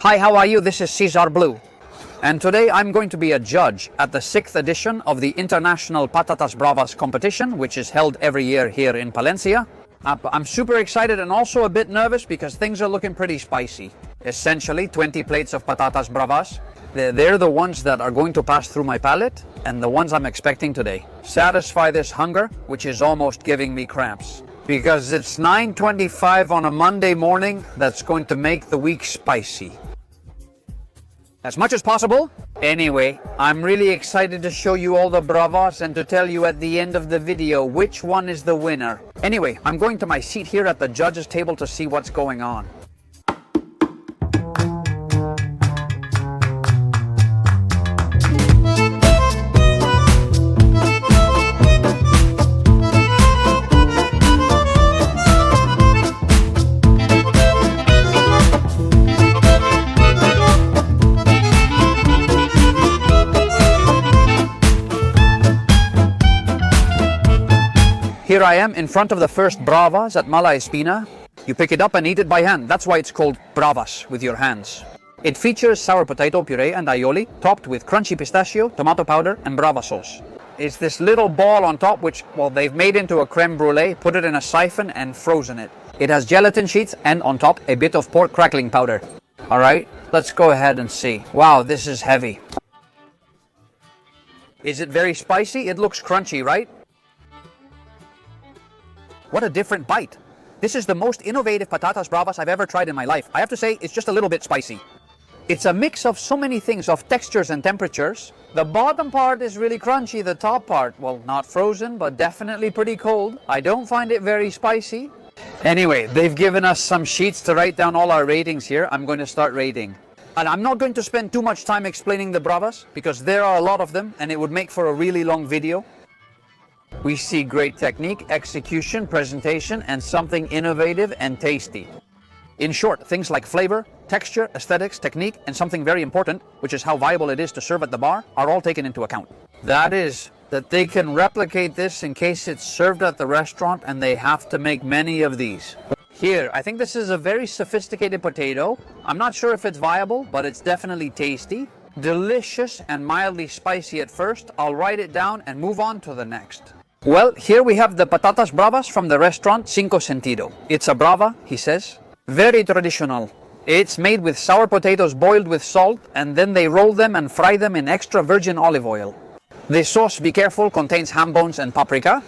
Hi, how are you? This is Cesar Blue. And today I'm going to be a judge at the 6th edition of the International Patatas Bravas competition, which is held every year here in Palencia. I'm super excited and also a bit nervous because things are looking pretty spicy. Essentially, 20 plates of patatas bravas. They're the ones that are going to pass through my palate and the ones I'm expecting today. Satisfy this hunger, which is almost giving me cramps. Because it's 9:25 on a Monday morning, that's going to make the week spicy. As much as possible. Anyway, I'm really excited to show you all the bravas and to tell you at the end of the video which one is the winner. Anyway, I'm going to my seat here at the judges table to see what's going on. Here I am in front of the first Bravas at Mala Espina. You pick it up and eat it by hand. That's why it's called Bravas, with your hands. It features sour potato puree and aioli, topped with crunchy pistachio, tomato powder, and Brava sauce. It's this little ball on top which, well, they've made into a creme brulee, put it in a siphon, and frozen it. It has gelatin sheets and on top a bit of pork crackling powder. Alright, let's go ahead and see. Wow, this is heavy. Is it very spicy? It looks crunchy, right? What a different bite. This is the most innovative patatas bravas I've ever tried in my life. I have to say, it's just a little bit spicy. It's a mix of so many things, of textures and temperatures. The bottom part is really crunchy. The top part, well, not frozen, but definitely pretty cold. I don't find it very spicy. Anyway, they've given us some sheets to write down all our ratings here. I'm going to start rating. And I'm not going to spend too much time explaining the bravas, because there are a lot of them, and it would make for a really long video. We see great technique, execution, presentation, and something innovative and tasty. In short, things like flavor, texture, aesthetics, technique, and something very important, which is how viable it is to serve at the bar, are all taken into account. That is, that they can replicate this in case it's served at the restaurant and they have to make many of these. Here, I think this is a very sophisticated potato. I'm not sure if it's viable, but it's definitely tasty. Delicious and mildly spicy at first. I'll write it down and move on to the next. Well, here we have the patatas bravas from the restaurant Cinco Sentido. It's a brava, he says. Very traditional. It's made with sour potatoes boiled with salt, and then they roll them and fry them in extra virgin olive oil. The sauce, be careful, contains ham bones and paprika.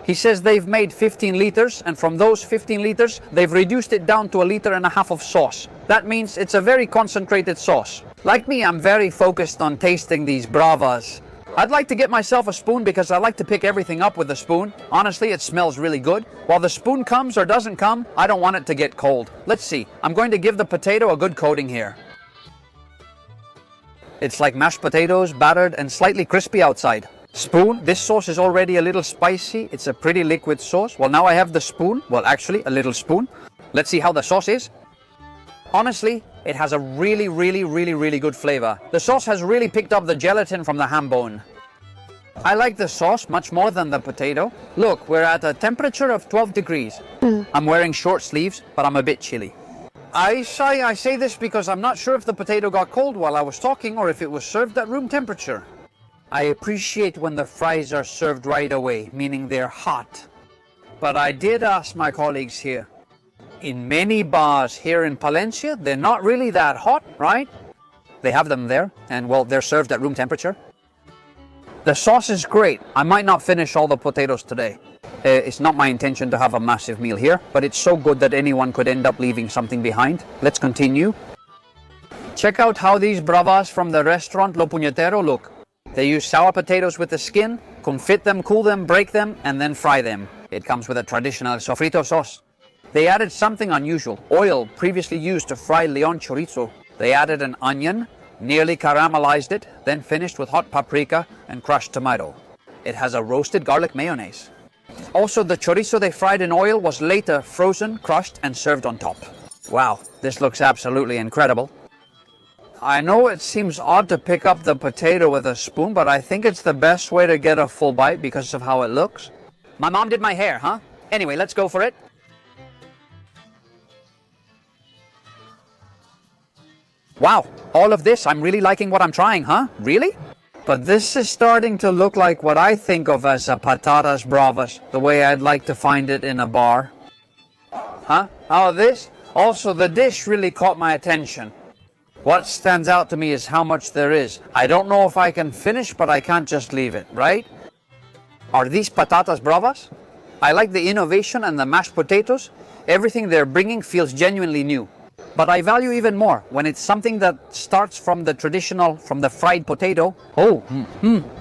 He says they've made 15 liters, and from those 15 liters, they've reduced it down to 1.5 liters of sauce. That means it's a very concentrated sauce. Like me, I'm very focused on tasting these bravas. I'd like to get myself a spoon because I like to pick everything up with a spoon. Honestly, it smells really good. While the spoon comes or doesn't come, I don't want it to get cold. Let's see. I'm going to give the potato a good coating here. It's like mashed potatoes, battered and slightly crispy outside. Spoon. This sauce is already a little spicy. It's a pretty liquid sauce. Well, now I have the spoon. Well, actually, a little spoon. Let's see how the sauce is. Honestly, it has a really good flavor. The sauce has really picked up the gelatin from the ham bone. I like the sauce much more than the potato. Look, we're at a temperature of 12 degrees. I'm wearing short sleeves, but I'm a bit chilly. I say this because I'm not sure if the potato got cold while I was talking or if it was served at room temperature. I appreciate when the fries are served right away, meaning they're hot. But I did ask my colleagues here. In many bars here in Palencia, they're not really that hot, right? They have them there, and well, they're served at room temperature. The sauce is great. I might not finish all the potatoes today. It's not my intention to have a massive meal here, but it's so good that anyone could end up leaving something behind. Let's continue. Check out how these bravas from the restaurant Lo Puñetero look. They use sour potatoes with the skin, confit them, cool them, break them, and then fry them. It comes with a traditional sofrito sauce. They added something unusual, oil previously used to fry Leon chorizo. They added an onion, nearly caramelized it, then finished with hot paprika and crushed tomato. It has a roasted garlic mayonnaise. Also, the chorizo they fried in oil was later frozen, crushed, and served on top. Wow, this looks absolutely incredible. I know it seems odd to pick up the potato with a spoon, but I think it's the best way to get a full bite because of how it looks. My mom did my hair, huh? Anyway, let's go for it. Wow, all of this, I'm really liking what I'm trying, huh? Really? But this is starting to look like what I think of as a patatas bravas, the way I'd like to find it in a bar. Huh? Oh, this? Also, the dish really caught my attention. What stands out to me is how much there is. I don't know if I can finish, but I can't just leave it, right? Are these patatas bravas? I like the innovation and the mashed potatoes. Everything they're bringing feels genuinely new. But I value even more when it's something that starts from the traditional, from the fried potato. Oh,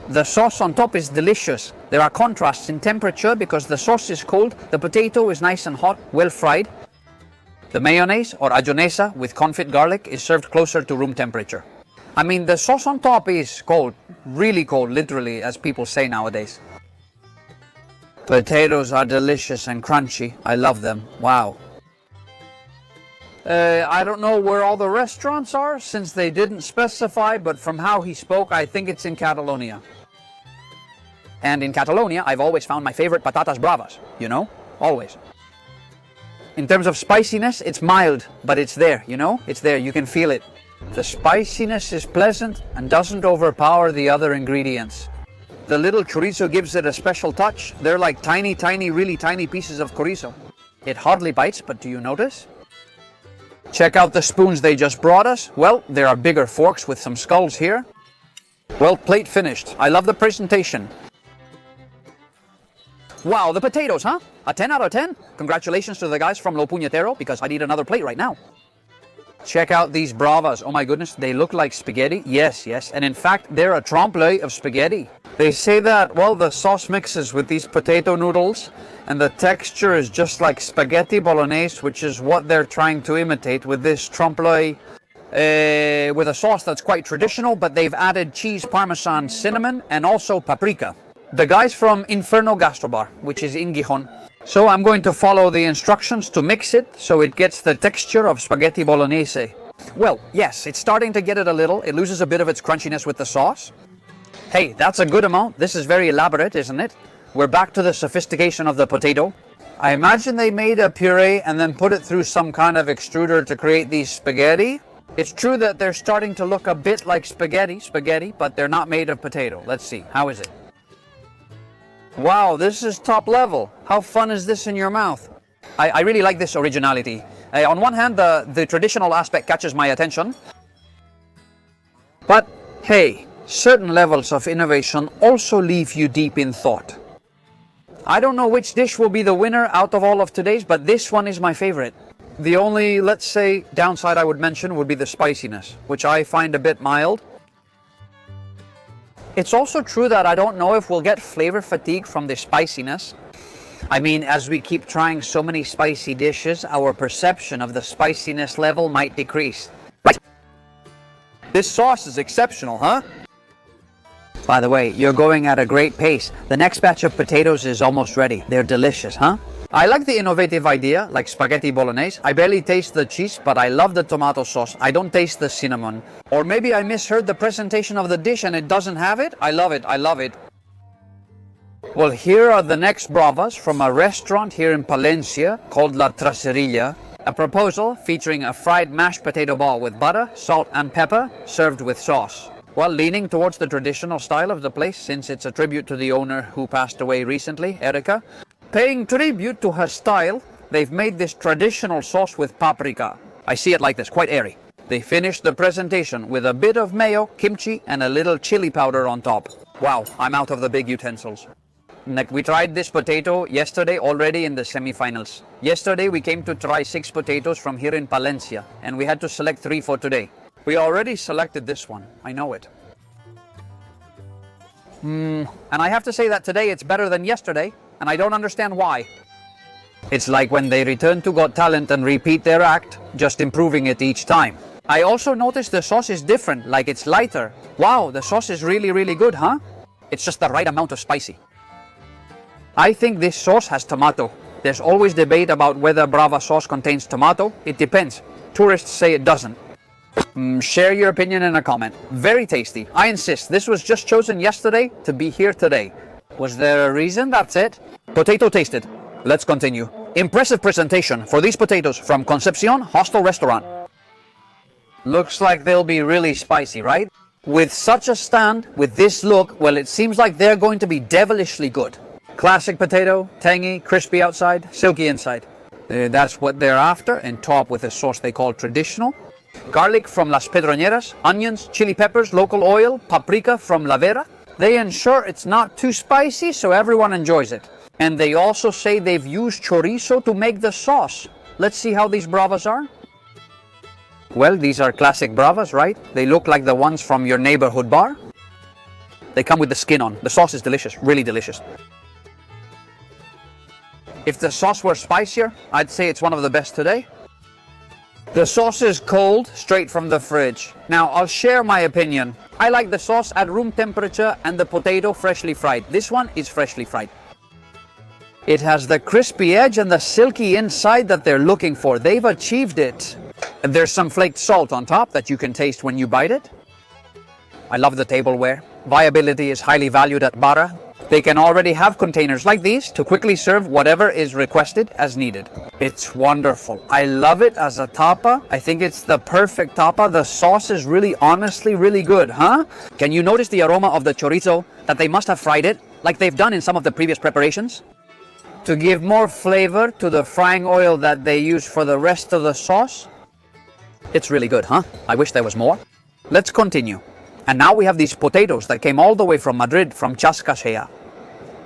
the sauce on top is delicious. There are contrasts in temperature because the sauce is cold, the potato is nice and hot, well fried. The mayonnaise, or ajonesa, with confit garlic is served closer to room temperature. I mean, the sauce on top is cold, really cold, literally, as people say nowadays. Potatoes are delicious and crunchy. I love them. Wow. I don't know where all the restaurants are since they didn't specify, but from how he spoke, I think it's in Catalonia. And in Catalonia, I've always found my favorite patatas bravas, you know? Always. In terms of spiciness, it's mild, but it's there, you know? It's there, you can feel it. The spiciness is pleasant and doesn't overpower the other ingredients. The little chorizo gives it a special touch. They're like tiny, really tiny pieces of chorizo. It hardly bites, but do you notice? Check out the spoons they just brought us. Well, there are bigger forks with some skulls here. Well, plate finished. I love the presentation. Wow, the potatoes, huh? A 10 out of 10? Congratulations to the guys from Lo Puñetero, because I need another plate right now. Check out these bravas. Oh my goodness, they look like spaghetti. Yes. And in fact, they're a trompe-l'oeil of spaghetti. They say that, well, the sauce mixes with these potato noodles and the texture is just like spaghetti bolognese, which is what they're trying to imitate with this trompe-l'oeil with a sauce that's quite traditional, but they've added cheese, parmesan, cinnamon, and also paprika. The guys from Inferno Gastrobar, which is in Gijón. So I'm going to follow the instructions to mix it so it gets the texture of spaghetti bolognese. Well, yes, it's starting to get it a little. It loses a bit of its crunchiness with the sauce. Hey, that's a good amount. This is very elaborate, isn't it? We're back to the sophistication of the potato. I imagine they made a puree and then put it through some kind of extruder to create these spaghetti. It's true that they're starting to look a bit like spaghetti, but they're not made of potato. Let's see, how is it? Wow, this is top level. How fun is this in your mouth? I really like this originality. On one hand, the traditional aspect catches my attention. But hey, certain levels of innovation also leave you deep in thought. I don't know which dish will be the winner out of all of today's, but this one is my favorite. The only, let's say, downside I would mention would be the spiciness, which I find a bit mild. It's also true that I don't know if we'll get flavor fatigue from the spiciness. I mean, as we keep trying so many spicy dishes, our perception of the spiciness level might decrease. This sauce is exceptional, huh? By the way, you're going at a great pace. The next batch of potatoes is almost ready. They're delicious, huh? I like the innovative idea, like spaghetti bolognese. I barely taste the cheese, but I love the tomato sauce. I don't taste the cinnamon. Or maybe I misheard the presentation of the dish and it doesn't have it. I love it. Well, here are the next bravas from a restaurant here in Palencia called La Traserilla. A proposal featuring a fried mashed potato ball with butter, salt and pepper, served with sauce. Well, leaning towards the traditional style of the place, since it's a tribute to the owner who passed away recently, Erica. Paying tribute to her style, they've made this traditional sauce with paprika. I see it like this, quite airy. They finished the presentation with a bit of mayo, kimchi, and a little chili powder on top. Wow, I'm out of the big utensils. We tried this potato yesterday already in the semifinals. Yesterday we came to try 6 potatoes from here in Palencia, and we had to select 3 for today. We already selected this one, I know it. And I have to say that today it's better than yesterday, and I don't understand why. It's like when they return to Got Talent and repeat their act, just improving it each time. I also noticed the sauce is different, like it's lighter. Wow, the sauce is really good, huh? It's just the right amount of spicy. I think this sauce has tomato. There's always debate about whether Brava sauce contains tomato. It depends. Tourists say it doesn't. Share your opinion in a comment. Very tasty. I insist, this was just chosen yesterday to be here today. Was there a reason? That's it. Potato tasted. Let's continue. Impressive presentation for these potatoes from Concepcion Hostel Restaurant. Looks like they'll be really spicy, right? With such a stand, with this look, well, it seems like they're going to be devilishly good. Classic potato, tangy, crispy outside, silky inside. That's what they're after, and top with a sauce they call traditional. Garlic from Las Pedroñeras, onions, chili peppers, local oil, paprika from La Vera. They ensure it's not too spicy so everyone enjoys it. And they also say they've used chorizo to make the sauce. Let's see how these bravas are. Well, these are classic bravas, right? They look like the ones from your neighborhood bar. They come with the skin on. The sauce is delicious, really delicious. If the sauce were spicier, I'd say it's one of the best today. The sauce is cold, straight from the fridge. Now, I'll share my opinion. I like the sauce at room temperature and the potato freshly fried. This one is freshly fried. It has the crispy edge and the silky inside that they're looking for. They've achieved it. And there's some flaked salt on top that you can taste when you bite it. I love the tableware. Viability is highly valued at Barra. They can already have containers like these to quickly serve whatever is requested as needed. It's wonderful. I love it as a tapa. I think it's the perfect tapa. The sauce is really, honestly, really good, huh? Can you notice the aroma of the chorizo, that they must have fried it, like they've done in some of the previous preparations? To give more flavor to the frying oil that they use for the rest of the sauce. It's really good, huh? I wish there was more. Let's continue. And now we have these potatoes that came all the way from Madrid, from Chascasea.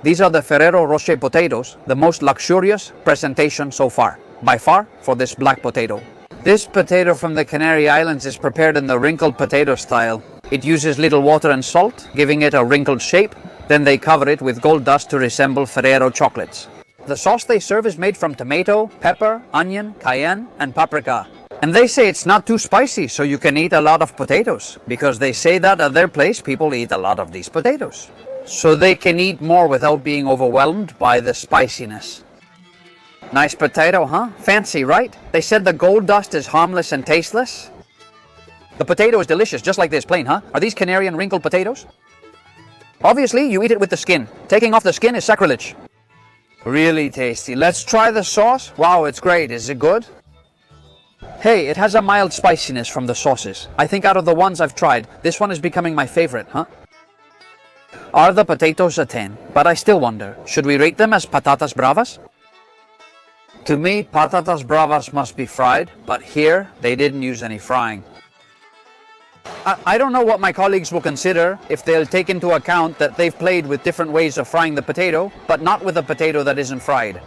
These are the Ferrero Rocher potatoes, the most luxurious presentation so far, by far, for this black potato. This potato from the Canary Islands is prepared in the wrinkled potato style. It uses little water and salt, giving it a wrinkled shape. Then they cover it with gold dust to resemble Ferrero chocolates. The sauce they serve is made from tomato, pepper, onion, cayenne, and paprika. And they say it's not too spicy, so you can eat a lot of potatoes, because they say that at their place people eat a lot of these potatoes. So they can eat more without being overwhelmed by the spiciness. Nice potato, huh? Fancy, right? They said the gold dust is harmless and tasteless. The potato is delicious, just like this, plain, huh? Are these Canarian wrinkled potatoes? Obviously, you eat it with the skin. Taking off the skin is sacrilege. Really tasty. Let's try the sauce. Wow, it's great. Is it good? Hey, it has a mild spiciness from the sauces. I think out of the ones I've tried, this one is becoming my favorite, huh? Are the potatoes a 10? But I still wonder, should we rate them as patatas bravas? To me, patatas bravas must be fried, but here, they didn't use any frying. I don't know what my colleagues will consider if they'll take into account that they've played with different ways of frying the potato, but not with a potato that isn't fried.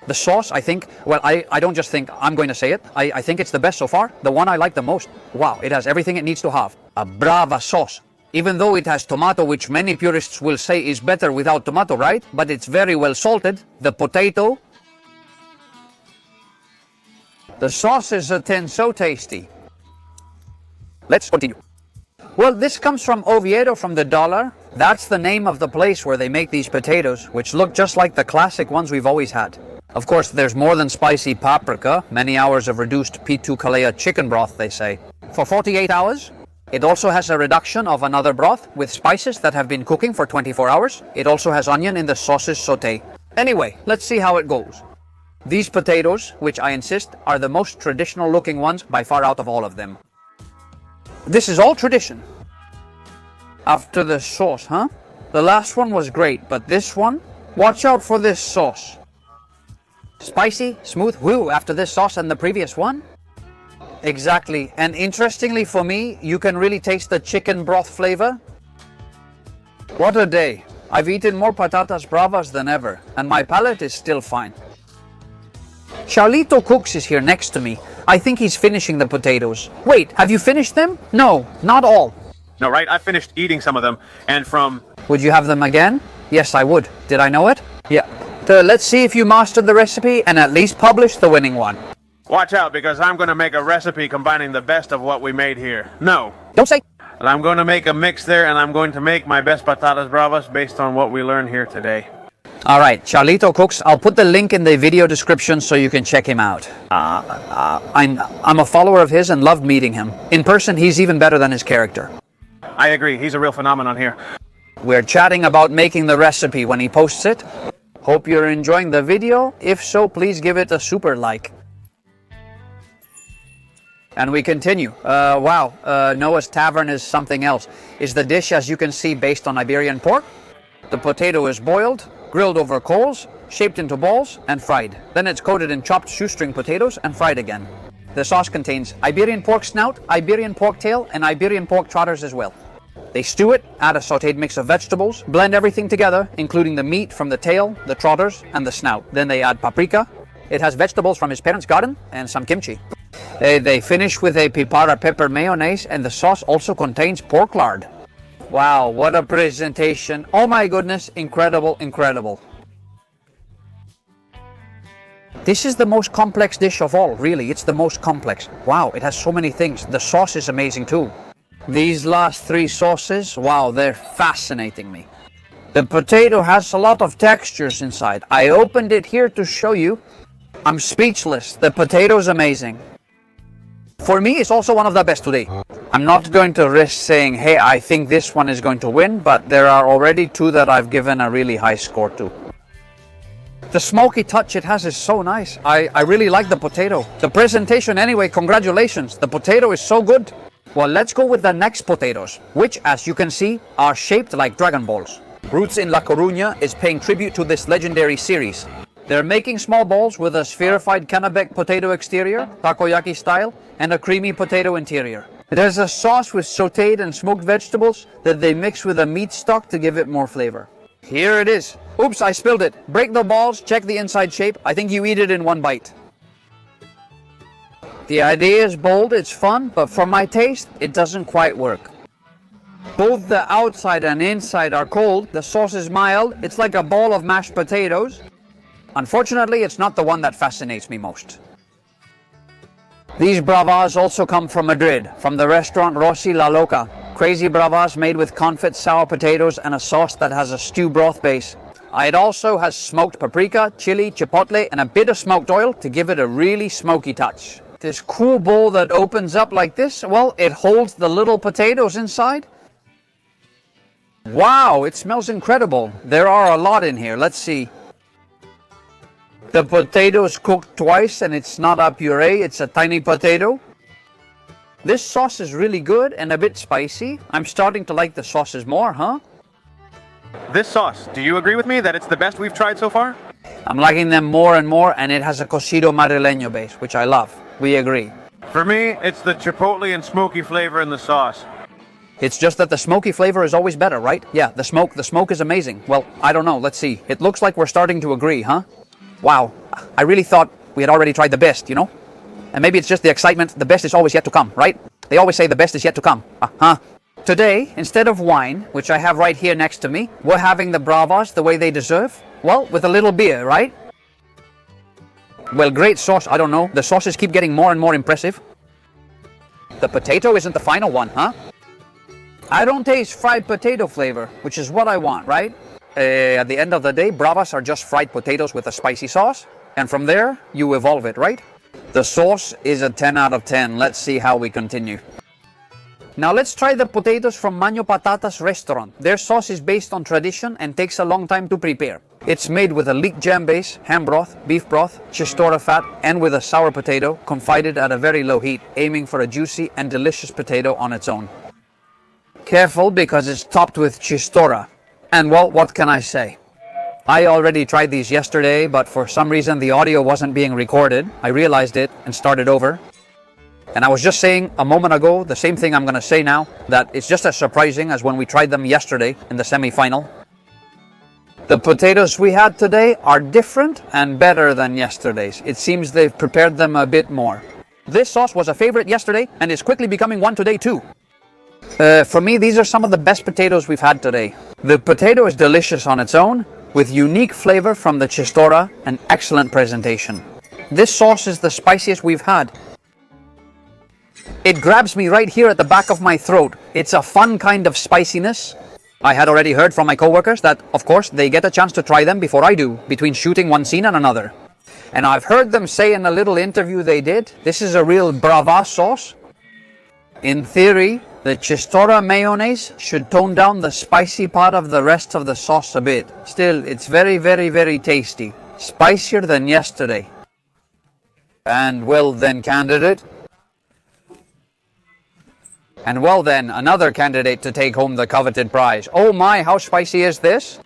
The sauce, I think, well, I don't just think, I'm going to say it. I think it's the best so far. The one I like the most. Wow, it has everything it needs to have. A Brava sauce. Even though it has tomato, which many purists will say is better without tomato, right? But it's very well salted. The potato. The sauce is a 10, so tasty. Let's continue. Well, this comes from Oviedo, from the Dollar. That's the name of the place where they make these potatoes, which look just like the classic ones we've always had. Of course, there's more than spicy paprika, many hours of reduced P2 Kalea chicken broth, they say. For 48 hours. It also has a reduction of another broth with spices that have been cooking for 24 hours. It also has onion in the sauce's sauté. Anyway, let's see how it goes. These potatoes, which I insist, are the most traditional looking ones by far out of all of them. This is all tradition. After the sauce, huh? The last one was great, but this one? Watch out for this sauce. Spicy, smooth, woo, after this sauce and the previous one? Exactly, and interestingly for me, you can really taste the chicken broth flavor. What a day. I've eaten more patatas bravas than ever, and my palate is still fine. Charlito Cooks is here next to me. I think he's finishing the potatoes. Wait, have you finished them? No, not all. No, right? I finished eating some of them, and from... Would you have them again? Yes, I would. Did I know it? Yeah. Let's see if you mastered the recipe and at least published the winning one. Watch out, because I'm going to make a recipe combining the best of what we made here. No. Don't say... And I'm going to make a mix there, and I'm going to make my best patatas bravas based on what we learned here today. All right, Charlito Cooks. I'll put the link in the video description so you can check him out. I'm a follower of his and loved meeting him. In person, he's even better than his character. I agree. He's a real phenomenon here. We're chatting about making the recipe when he posts it. Hope you're enjoying the video. If so, please give it a super like. And we continue. Wow, Noah's Tavern is something else. Is the dish, as you can see, based on Iberian pork. The potato is boiled, grilled over coals, shaped into balls, and fried. Then it's coated in chopped shoestring potatoes and fried again. The sauce contains Iberian pork snout, Iberian pork tail, and Iberian pork trotters as well. They stew it, add a sautéed mix of vegetables, blend everything together, including the meat from the tail, the trotters, and the snout. Then they add paprika. It has vegetables from his parents' garden and some kimchi. They finish with a pipara pepper mayonnaise, and the sauce also contains pork lard. Wow, what a presentation. Oh my goodness, incredible, incredible. This is the most complex dish of all, really. It's the most complex. Wow, it has so many things. The sauce is amazing too. These last three sauces, wow, they're fascinating me. The potato has a lot of textures inside. I opened it here to show you. I'm speechless. The potato's amazing. For me, it's also one of the best today. I'm not going to risk saying, hey, I think this one is going to win, but there are already two that I've given a really high score to. The smoky touch it has is so nice. I really like the potato. The presentation anyway, congratulations. The potato is so good. Well, let's go with the next potatoes, which, as you can see, are shaped like Dragon Balls. Roots in La Coruña is paying tribute to this legendary series. They're making small balls with a spherified Kennebec potato exterior, takoyaki style, and a creamy potato interior. It has a sauce with sautéed and smoked vegetables that they mix with a meat stock to give it more flavor. Here it is. Oops, I spilled it. Break the balls, check the inside shape. I think you eat it in one bite. The idea is bold, it's fun, but for my taste, it doesn't quite work. Both the outside and inside are cold. The sauce is mild. It's like a ball of mashed potatoes. Unfortunately, it's not the one that fascinates me most. These bravas also come from Madrid, from the restaurant Rossi La Loca. Crazy bravas made with confit sour potatoes and a sauce that has a stew broth base. It also has smoked paprika, chili, chipotle, and a bit of smoked oil to give it a really smoky touch. This cool bowl that opens up like this, well, it holds the little potatoes inside. Wow, it smells incredible. There are a lot in here. Let's see. The potato is cooked twice and it's not a puree, it's a tiny potato. This sauce is really good and a bit spicy. I'm starting to like the sauces more, huh? This sauce, do you agree with me that it's the best we've tried so far? I'm liking them more and more, and it has a cocido madrileño base, which I love. We agree. For me, it's the chipotle and smoky flavor in the sauce. It's just that the smoky flavor is always better, right? Yeah, the smoke is amazing. Well, I don't know, let's see. It looks like we're starting to agree, huh? Wow, I really thought we had already tried the best, you know? And maybe it's just the excitement, the best is always yet to come, right? They always say the best is yet to come. Today, instead of wine, which I have right here next to me, we're having the bravas the way they deserve. Well, with a little beer, right? Well, great sauce, I don't know. The sauces keep getting more and more impressive. The potato isn't the final one, huh? I don't taste fried potato flavor, which is what I want, right? At the end of the day, bravas are just fried potatoes with a spicy sauce. And from there, you evolve it, right? The sauce is a 10 out of 10. Let's see how we continue. Now let's try the potatoes from Maño Patatas restaurant. Their sauce is based on tradition and takes a long time to prepare. It's made with a leek jam base, ham broth, beef broth, chistorra fat, and with a sour potato, confided at a very low heat, aiming for a juicy and delicious potato on its own. Careful, because it's topped with chistorra. And well, what can I say? I already tried these yesterday, but for some reason the audio wasn't being recorded. I realized it and started over. And I was just saying a moment ago, the same thing I'm going to say now, that it's just as surprising as when we tried them yesterday in the semi-final. The potatoes we had today are different and better than yesterday's. It seems they've prepared them a bit more. This sauce was a favorite yesterday and is quickly becoming one today too. For me, these are some of the best potatoes we've had today. The potato is delicious on its own, with unique flavor from the chistorra and excellent presentation. This sauce is the spiciest we've had. It grabs me right here at the back of my throat. It's a fun kind of spiciness. I had already heard from my coworkers that, of course, they get a chance to try them before I do, between shooting one scene and another. And I've heard them say in a little interview they did, this is a real brava sauce. In theory, the chistorra mayonnaise should tone down the spicy part of the rest of the sauce a bit. Still, it's very, very, very tasty. Spicier than yesterday. And well then, candidate, And well then, another candidate to take home the coveted prize. Oh my, how spicy is this?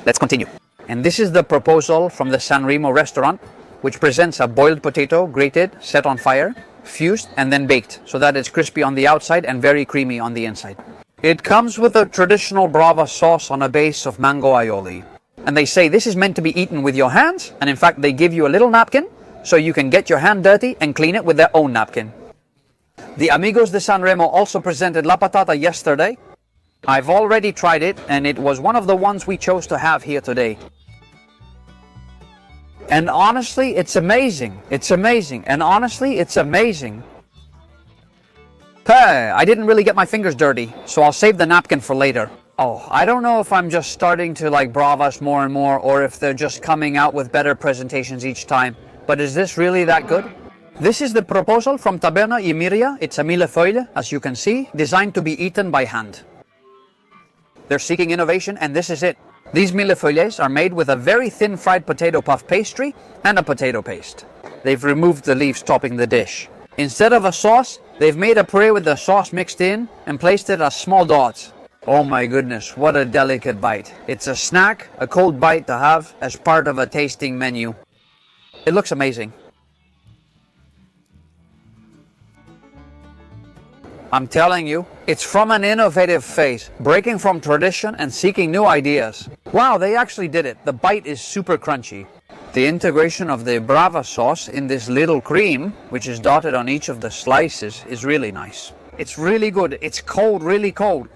Let's continue. And this is the proposal from the San Remo restaurant, which presents a boiled potato, grated, set on fire, fused, and then baked, so that it's crispy on the outside and very creamy on the inside. It comes with a traditional Bravas sauce on a base of mango aioli. And they say this is meant to be eaten with your hands, and in fact they give you a little napkin, so you can get your hand dirty and clean it with their own napkin. The Amigos de San Remo also presented La Patata yesterday. I've already tried it, and it was one of the ones we chose to have here today. And honestly, it's amazing. It's amazing. And honestly, it's amazing. Hey, I didn't really get my fingers dirty, so I'll save the napkin for later. Oh, I don't know if I'm just starting to like Bravas more and more, or if they're just coming out with better presentations each time. But is this really that good? This is the proposal from Taberna y Miria. It's a millefeuille, as you can see, designed to be eaten by hand. They're seeking innovation, and this is it. These millefeuilles are made with a very thin fried potato puff pastry and a potato paste. They've removed the leaves topping the dish. Instead of a sauce, they've made a puree with the sauce mixed in and placed it as small dots. Oh my goodness, what a delicate bite. It's a snack, a cold bite to have as part of a tasting menu. It looks amazing. I'm telling you, it's from an innovative phase, breaking from tradition and seeking new ideas. Wow, they actually did it. The bite is super crunchy. The integration of the Bravas sauce in this little cream, which is dotted on each of the slices, is really nice. It's really good. It's cold, really cold.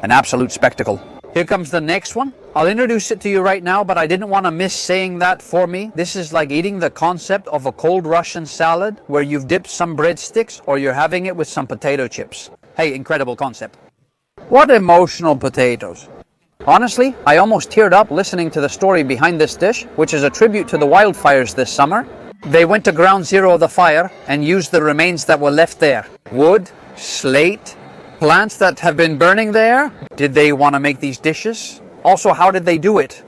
An absolute spectacle. Here comes the next one. I'll introduce it to you right now, but I didn't want to miss saying that for me. This is like eating the concept of a cold Russian salad where you've dipped some breadsticks or you're having it with some potato chips. Hey, incredible concept. What emotional potatoes. Honestly, I almost teared up listening to the story behind this dish, which is a tribute to the wildfires this summer. They went to ground zero of the fire and used the remains that were left there. Wood, slate, plants that have been burning there. Did they want to make these dishes? Also, how did they do it?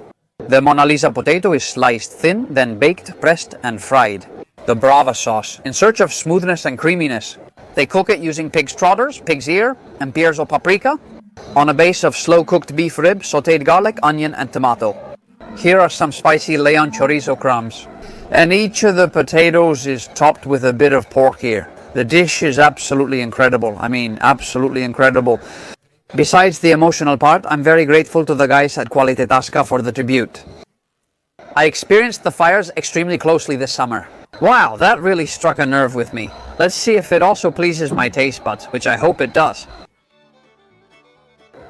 The Mona Lisa potato is sliced thin, then baked, pressed, and fried. The Bravas sauce, in search of smoothness and creaminess. They cook it using pig's trotters, pig's ear, and pierzo paprika, on a base of slow-cooked beef rib, sautéed garlic, onion, and tomato. Here are some spicy Leon chorizo crumbs. And each of the potatoes is topped with a bit of pork here. The dish is absolutely incredible. I mean, absolutely incredible. Besides the emotional part, I'm very grateful to the guys at Qualite Tasca for the tribute. I experienced the fires extremely closely this summer. Wow, that really struck a nerve with me. Let's see if it also pleases my taste buds, which I hope it does.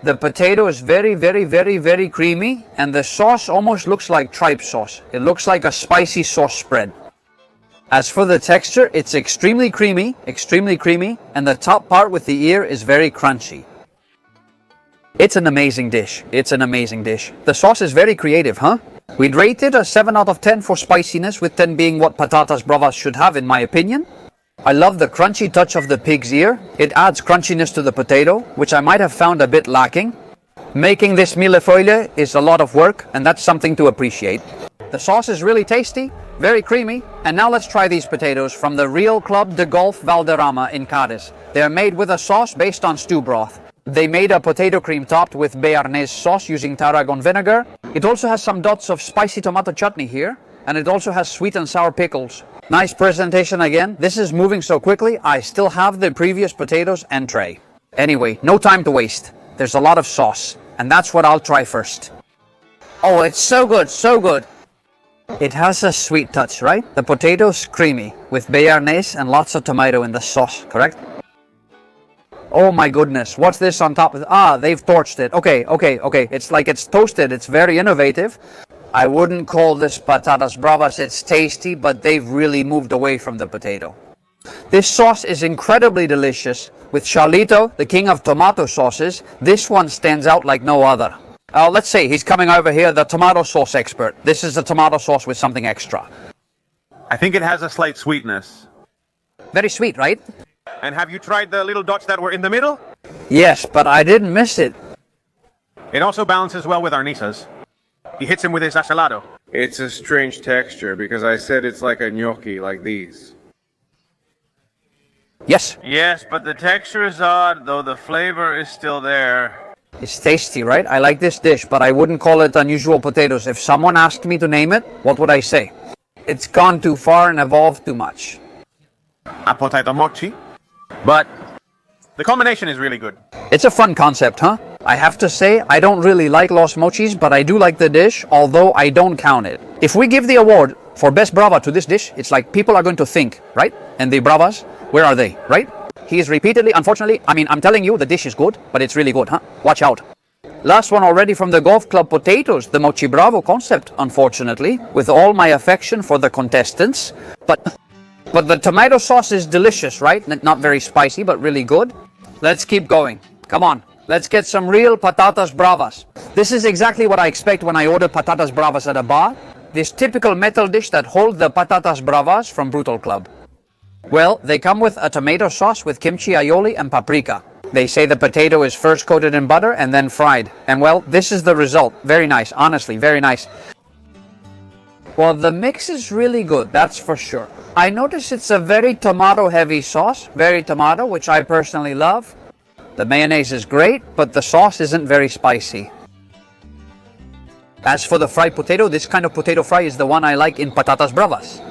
The potato is very, very, very, very creamy, and the sauce almost looks like tripe sauce. It looks like a spicy sauce spread. As for the texture, it's extremely creamy, and the top part with the ear is very crunchy. It's an amazing dish. It's an amazing dish. The sauce is very creative, huh? We'd rate it a 7 out of 10 for spiciness, with 10 being what patatas bravas should have, in my opinion. I love the crunchy touch of the pig's ear. It adds crunchiness to the potato, which I might have found a bit lacking. Making this millefeuille is a lot of work, and that's something to appreciate. The sauce is really tasty, very creamy, and now let's try these potatoes from the Real Club de Golf Valderrama in Cádiz. They are made with a sauce based on stew broth. They made a potato cream topped with béarnaise sauce using tarragon vinegar. It also has some dots of spicy tomato chutney here, and it also has sweet and sour pickles. Nice presentation again. This is moving so quickly, I still have the previous potatoes and tray. Anyway, no time to waste. There's a lot of sauce, and that's what I'll try first. Oh, it's so good, so good. It has a sweet touch, right? The potato's creamy, with béarnaise and lots of tomato in the sauce, correct? Oh my goodness, what's this on top of it? Ah, they've torched it. Okay. It's like it's toasted. It's very innovative. I wouldn't call this patatas bravas. It's tasty, but they've really moved away from the potato. This sauce is incredibly delicious. With Charlito, the king of tomato sauces, this one stands out like no other. Let's see, he's coming over here, the tomato sauce expert. This is a tomato sauce with something extra. I think it has a slight sweetness. Very sweet, right? And have you tried the little dots that were in the middle? Yes, but I didn't miss it. It also balances well with Arnissa's. He hits him with his asalado. It's a strange texture because I said it's like a gnocchi, like these. Yes, Yes, but the texture is odd, though the flavor is still there. it's tasty, right? I like this dish, but I wouldn't call it unusual potatoes. If someone asked me to name it, what would I say? It's gone too far and evolved too much. A potato mochi. But the combination is really good. It's a fun concept, huh? I have to say, I don't really like Los Mochis, but I do like the dish, although I don't count it. If we give the award for Best Brava to this dish, it's like people are going to think, right? And the Bravas, where are they, right? He is repeatedly, unfortunately, I'm telling you, the dish is good, but it's really good, huh? Watch out. Last one already from the Golf Club Potatoes, the Mochi Bravo concept, unfortunately, with all my affection for the contestants. But the tomato sauce is delicious, right? Not very spicy, but really good. Let's keep going. Come on, let's get some real patatas bravas. This is exactly what I expect when I order patatas bravas at a bar. This typical metal dish that holds the patatas bravas from Brutal Club. Well, they come with a tomato sauce with kimchi, aioli, and paprika. They say the potato is first coated in butter and then fried. And well, this is the result. Very nice, honestly, very nice. Well, the mix is really good, that's for sure. I notice it's a very tomato-heavy sauce, very tomato, which I personally love. The mayonnaise is great, but the sauce isn't very spicy. As for the fried potato, this kind of potato fry is the one I like in patatas bravas.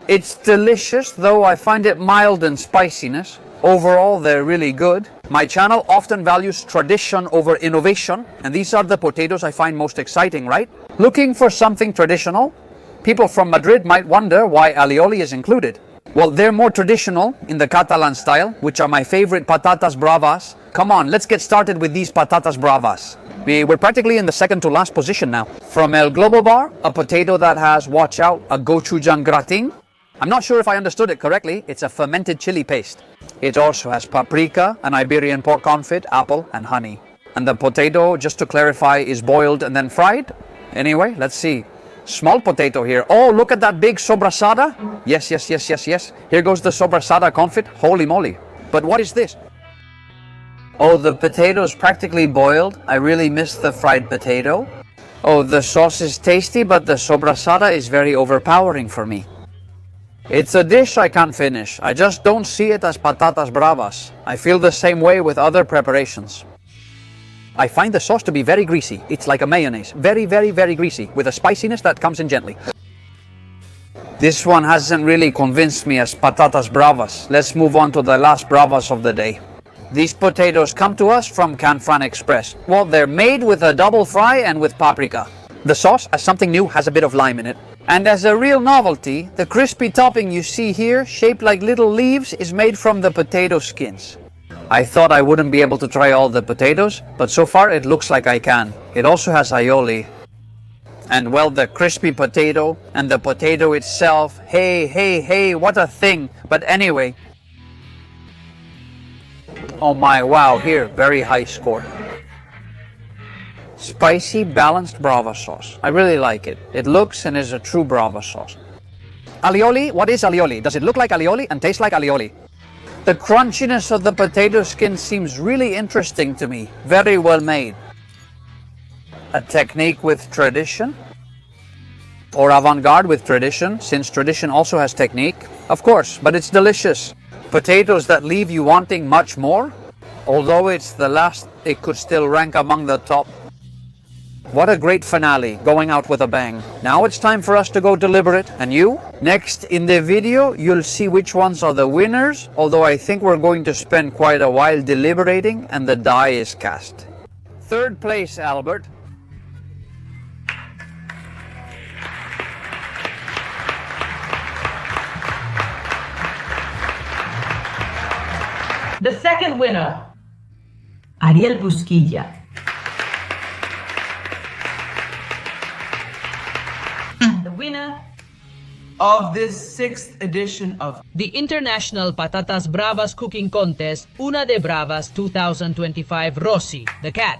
It's delicious, though I find it mild in spiciness. Overall, they're really good. My channel often values tradition over innovation, and these are the potatoes I find most exciting, right? Looking for something traditional? People from Madrid might wonder why alioli is included. Well, they're more traditional in the Catalan style, which are my favorite patatas bravas. Come on, let's get started with these patatas bravas. We're practically in the second to last position now. From El Globo Bar, a potato that has, watch out, a gochujang gratin. I'm not sure if I understood it correctly. It's a fermented chili paste. It also has paprika, an Iberian pork confit, apple, and honey. And the potato, just to clarify, is boiled and then fried. Anyway, let's see. Small potato here. Oh, look at that big sobrasada. Yes. Here goes the sobrasada confit. Holy moly. But what is this? Oh, the potato is practically boiled. I really miss the fried potato. Oh, the sauce is tasty, but the sobrasada is very overpowering for me. It's a dish I can't finish. I just don't see it as patatas bravas. I feel the same way with other preparations. I find the sauce to be very greasy. It's like a mayonnaise. Very greasy, with a spiciness that comes in gently. This one hasn't really convinced me as patatas bravas. Let's move on to the last bravas of the day. These potatoes come to us from Canfran Express. Well, they're made with a double fry and with paprika. The sauce, as something new, has a bit of lime in it. And as a real novelty, the crispy topping you see here, shaped like little leaves, is made from the potato skins. I thought I wouldn't be able to try all the potatoes, but so far it looks like I can. It also has aioli. And well, the crispy potato and the potato itself, hey, what a thing. But anyway, oh my, wow, here, very high score. Spicy, balanced Brava sauce. I really like it. It looks and is a true Brava sauce. Alioli, what is alioli? Does it look like alioli and taste like alioli? The crunchiness of the potato skin seems really interesting to me. Very well made. A technique with tradition? Or avant-garde with tradition, since tradition also has technique? Of course, but it's delicious. Potatoes that leave you wanting much more? Although it's the last, it could still rank among the top. What a great finale, going out with a bang. Now it's time for us to go deliberate, and you? Next in the video, you'll see which ones are the winners, although I think we're going to spend quite a while deliberating, and the die is cast. Third place, Albert. The second winner, Ariel Busquilla. The winner of this 6th edition of the International Patatas Bravas Cooking Contest, Una de Bravas 2025, Rossi, the cat.